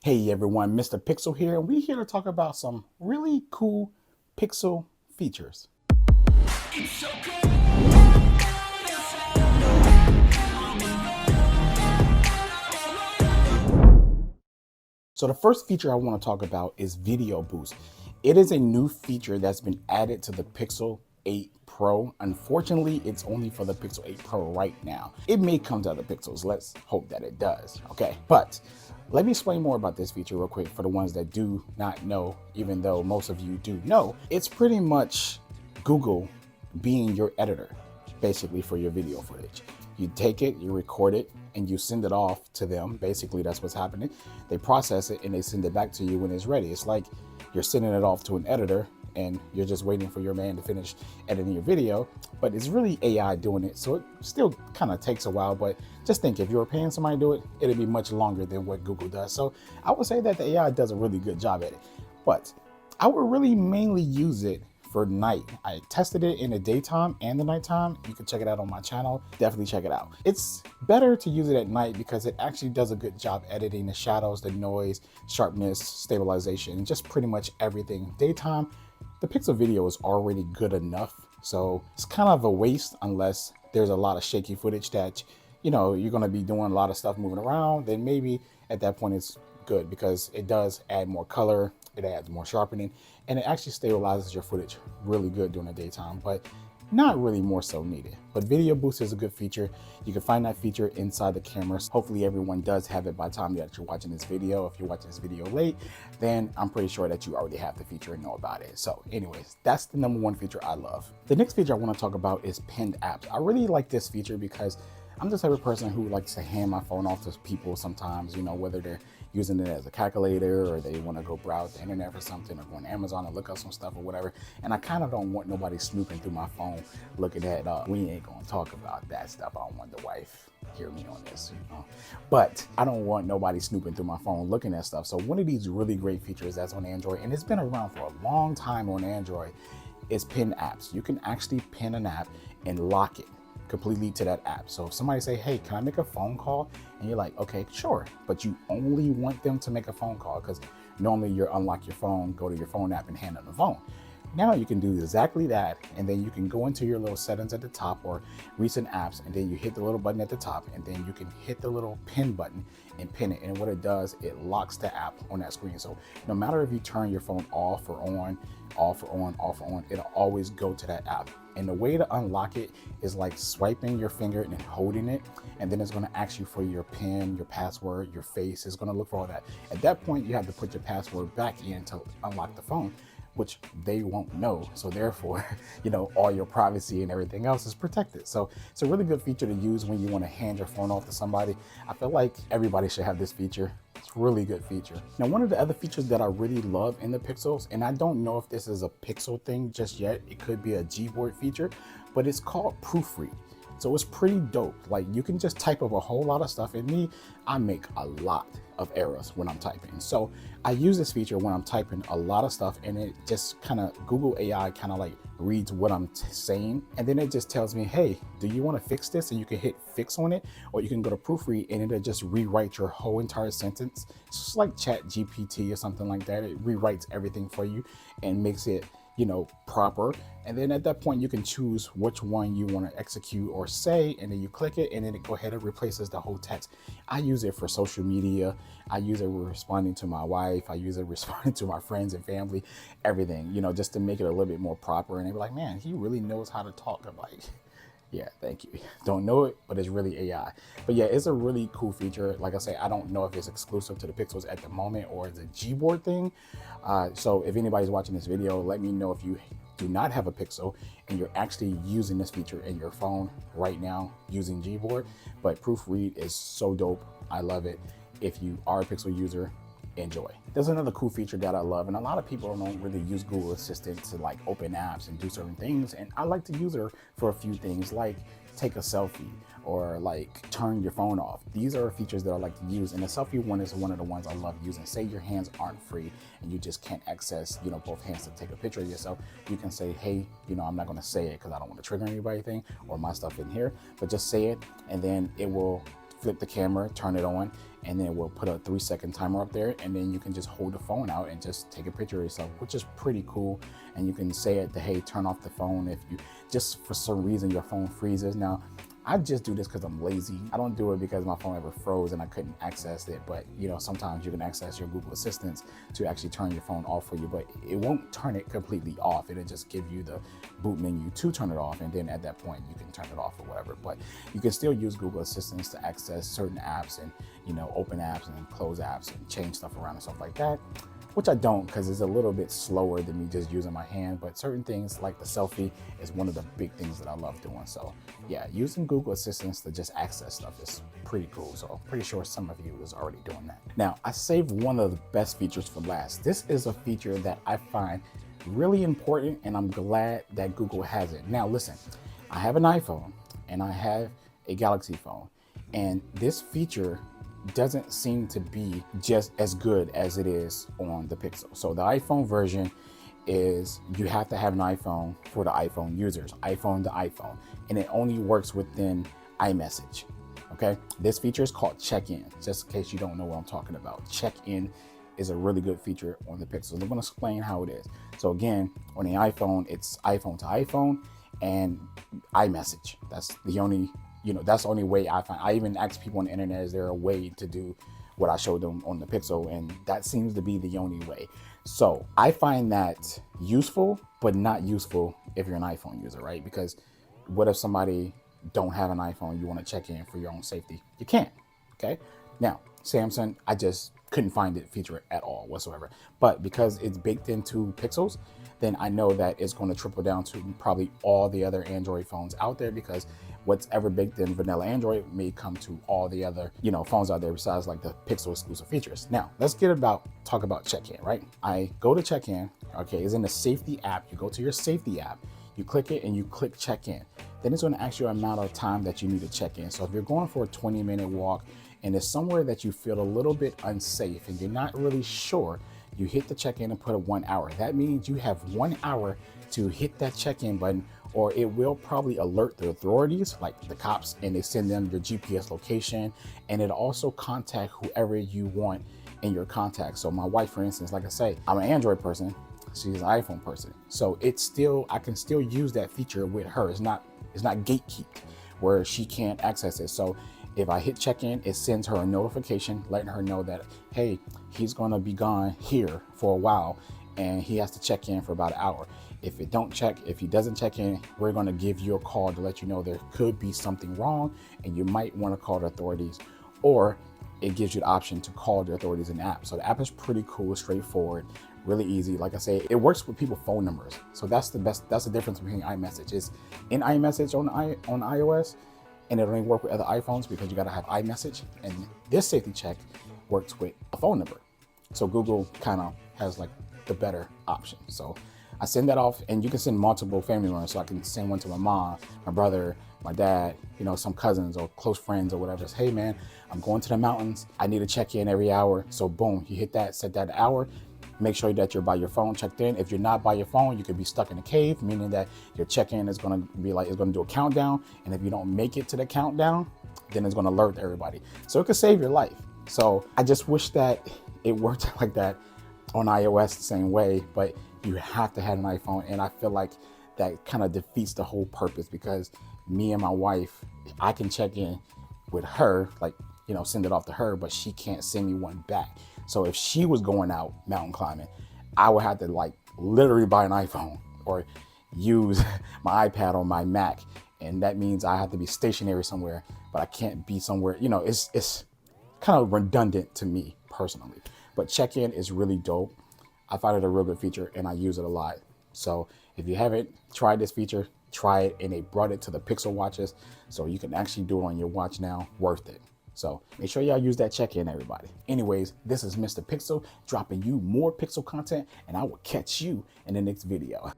Hey everyone, Mr. Pixel here, and we're here to talk about some really cool Pixel features. So the first feature I want to talk about is Video Boost. It is a new feature that's been added to the Pixel 8 Pro. Unfortunately, it's only for the Pixel 8 Pro right now. It may come to other Pixels. Let's hope that it does. Okay, but let me explain more about this feature real quick for the ones that do not know, even though most of you do know. It's pretty much Google being your editor, basically, for your video footage. You take it, you record it, and you send it off to them. Basically, that's what's happening. They process it and they send it back to you when it's ready. It's like you're sending it off to an editor and you're just waiting for your man to finish editing your video, but it's really AI doing it. So it still kind of takes a while, but just think if you were paying somebody to do it, it'd be much longer than what Google does. So I would say that the AI does a really good job at it, but I would really mainly use it for night. I tested it in the daytime and the nighttime. You can check it out on my channel. Definitely check it out. It's better to use it at night because it actually does a good job editing the shadows, the noise, sharpness, stabilization, just pretty much everything. Daytime, the Pixel video is already good enough. So it's kind of a waste unless there's a lot of shaky footage that, you're going to be doing a lot of stuff moving around. Then maybe at that point it's good because it does add more color, it adds more sharpening, and it actually stabilizes your footage really good during the daytime, but not really more so needed. But Video Boost is a good feature. You can find that feature inside the cameras. Hopefully everyone does have it by the time that you're watching this video. If you're watching this video late, then I'm pretty sure that you already have the feature and know about it. So anyways, that's the number one feature I love. The next feature I want to talk about is pinned apps. I really like this feature because I'm the type of person who likes to hand my phone off to people sometimes, whether they're using it as a calculator or they want to go browse the internet for something or go on Amazon and look up some stuff or whatever. And I kind of don't want nobody snooping through my phone looking at, we ain't going to talk about that stuff. I don't want the wife hear me on this, But I don't want nobody snooping through my phone looking at stuff. So one of these really great features that's on Android, and it's been around for a long time on Android, is pin apps. You can actually pin an app and lock it completely to that app. So if somebody say, hey, can I make a phone call? And you're like, okay, sure. But you only want them to make a phone call because normally you unlock your phone, go to your phone app and hand them the phone. Now you can do exactly that. And then you can go into your little settings at the top or recent apps. And then you hit the little button at the top and then you can hit the little pin button and pin it. And what it does, it locks the app on that screen. So no matter if you turn your phone off or on, off or on, off or on, it'll always go to that app. And the way to unlock it is like swiping your finger and holding it. And then it's going to ask you for your PIN, your password, your face. It's going to look for all that. At that point, you have to put your password back in to unlock the phone, which they won't know. So therefore, all your privacy and everything else is protected. So it's a really good feature to use when you want to hand your phone off to somebody. I feel like everybody should have this feature. It's a really good feature. Now, one of the other features that I really love in the Pixels, and I don't know if this is a Pixel thing just yet, it could be a Gboard feature, but it's called Proofread. So it's pretty dope. Like you can just type up a whole lot of stuff. And me, I make a lot of errors when I'm typing. So I use this feature when I'm typing a lot of stuff and it just kind of, Google AI kind of like reads what I'm saying. And then it just tells me, hey, do you want to fix this? And you can hit fix on it, or you can go to Proofread and it'll just rewrite your whole entire sentence. It's just like Chat GPT or something like that. It rewrites everything for you and makes it proper. And then at that point, you can choose which one you want to execute or say, and then you click it and then it go ahead and replaces the whole text. I use it for social media. I use it responding to my wife. I use it responding to my friends and family, everything, just to make it a little bit more proper. And they're like, man, he really knows how to talk. I'm like, yeah, thank you. Don't know it, but it's really AI. But yeah, it's a really cool feature. Like I say, I don't know if it's exclusive to the Pixels at the moment or it's a Gboard thing. So if anybody's watching this video, let me know if you do not have a Pixel and you're actually using this feature in your phone right now using Gboard. But Proofread is so dope. I love it. If you are a Pixel user, enjoy. There's another cool feature that I love, and a lot of people don't really use Google Assistant to like open apps and do certain things, and I like to use her for a few things like take a selfie or like turn your phone off. These are features that I like to use, and the selfie one is one of the ones I love using. Say your hands aren't free and you just can't access both hands to take a picture of yourself. You can say, hey, I'm not going to say it because I don't want to trigger anybody or my stuff in here, but just say it and then it will flip the camera, turn it on, and then we'll put a 3-second timer up there, and then you can just hold the phone out and just take a picture of yourself, which is pretty cool. And you can say it to, hey, turn off the phone if you just for some reason your phone freezes. Now, I just do this because I'm lazy. I don't do it because my phone ever froze and I couldn't access it. But sometimes you can access your Google Assistants to actually turn your phone off for you, but it won't turn it completely off. It'll just give you the boot menu to turn it off. And then at that point you can turn it off or whatever. But you can still use Google Assistants to access certain apps and, open apps and close apps and change stuff around and stuff like that. Which I don't, because it's a little bit slower than me just using my hand, but certain things like the selfie is one of the big things that I love doing. So yeah, using Google Assistants to just access stuff is pretty cool. So I'm pretty sure some of you is already doing that. Now, I saved one of the best features for last. This is a feature that I find really important, and I'm glad that Google has it. Now listen, I have an iPhone and I have a Galaxy phone, and this feature doesn't seem to be just as good as it is on the Pixel. So the iPhone version is, you have to have an iPhone for the iPhone users, iPhone to iPhone, and it only works within iMessage. Okay, this feature is called check-in, just in case you don't know what I'm talking about. Check-in is a really good feature on the Pixel. I'm going to explain how it is. So again, on the iPhone, it's iPhone to iPhone and iMessage. That's the only that's the only way I find. I even asked people on the internet, is there a way to do what I showed them on the Pixel? And that seems to be the only way. So I find that useful, but not useful if you're an iPhone user, right? Because what if somebody don't have an iPhone, you want to check in for your own safety? You can't, okay? Now, Samsung, I just couldn't find it feature at all whatsoever. But because it's baked into Pixels, then I know that it's going to trickle down to probably all the other Android phones out there, because what's ever baked in vanilla Android may come to all the other, phones out there besides like the Pixel exclusive features. Now, let's talk about check-in, right? I go to check-in, okay, it's in the safety app. You go to your safety app, you click it and you click check-in. Then it's going to ask you an amount of time that you need to check in. So if you're going for a 20-minute walk and it's somewhere that you feel a little bit unsafe and you're not really sure, you hit the check-in and put a 1 hour. That means you have 1 hour to hit that check-in button, or it will probably alert the authorities, like the cops, and they send them your GPS location, and it also contact whoever you want in your contacts. So my wife, for instance, like I say, I'm an Android person, she's an iPhone person. So I can still use that feature with her. It's not gatekeeped where she can't access it. So if I hit check-in, it sends her a notification letting her know that, hey, he's gonna be gone here for a while and he has to check in for about an hour. If he doesn't check in, we're gonna give you a call to let you know there could be something wrong and you might wanna call the authorities, or it gives you the option to call the authorities in the app. So the app is pretty cool, straightforward, really easy. Like I say, it works with people's phone numbers. So that's the difference between iMessage. It's in iMessage on iOS, and it only work with other iPhones because you gotta have iMessage. And this safety check works with a phone number. So Google kind of has like the better option. So I send that off, and you can send multiple family members. So I can send one to my mom, my brother, my dad, some cousins or close friends or whatever. Just, hey man, I'm going to the mountains. I need to check in every hour. So boom, you hit that, set that hour. Make sure that you're by your phone checked in. If you're not by your phone, you could be stuck in a cave, meaning that your check-in is gonna be like, it's gonna do a countdown. And if you don't make it to the countdown, then it's gonna alert everybody. So it could save your life. So I just wish that it worked like that on iOS the same way, but you have to have an iPhone. And I feel like that kind of defeats the whole purpose, because me and my wife, I can check in with her, like, send it off to her, but she can't send me one back. So if she was going out mountain climbing, I would have to like literally buy an iPhone or use my iPad or my Mac. And that means I have to be stationary somewhere, but I can't be somewhere, it's kind of redundant to me personally. But check-in is really dope. I find it a real good feature and I use it a lot. So if you haven't tried this feature, try it. And they brought it to the Pixel watches, so you can actually do it on your watch now. Worth it. So make sure y'all use that check-in, everybody. Anyways, this is Mr. Pixel dropping you more Pixel content, and I will catch you in the next video.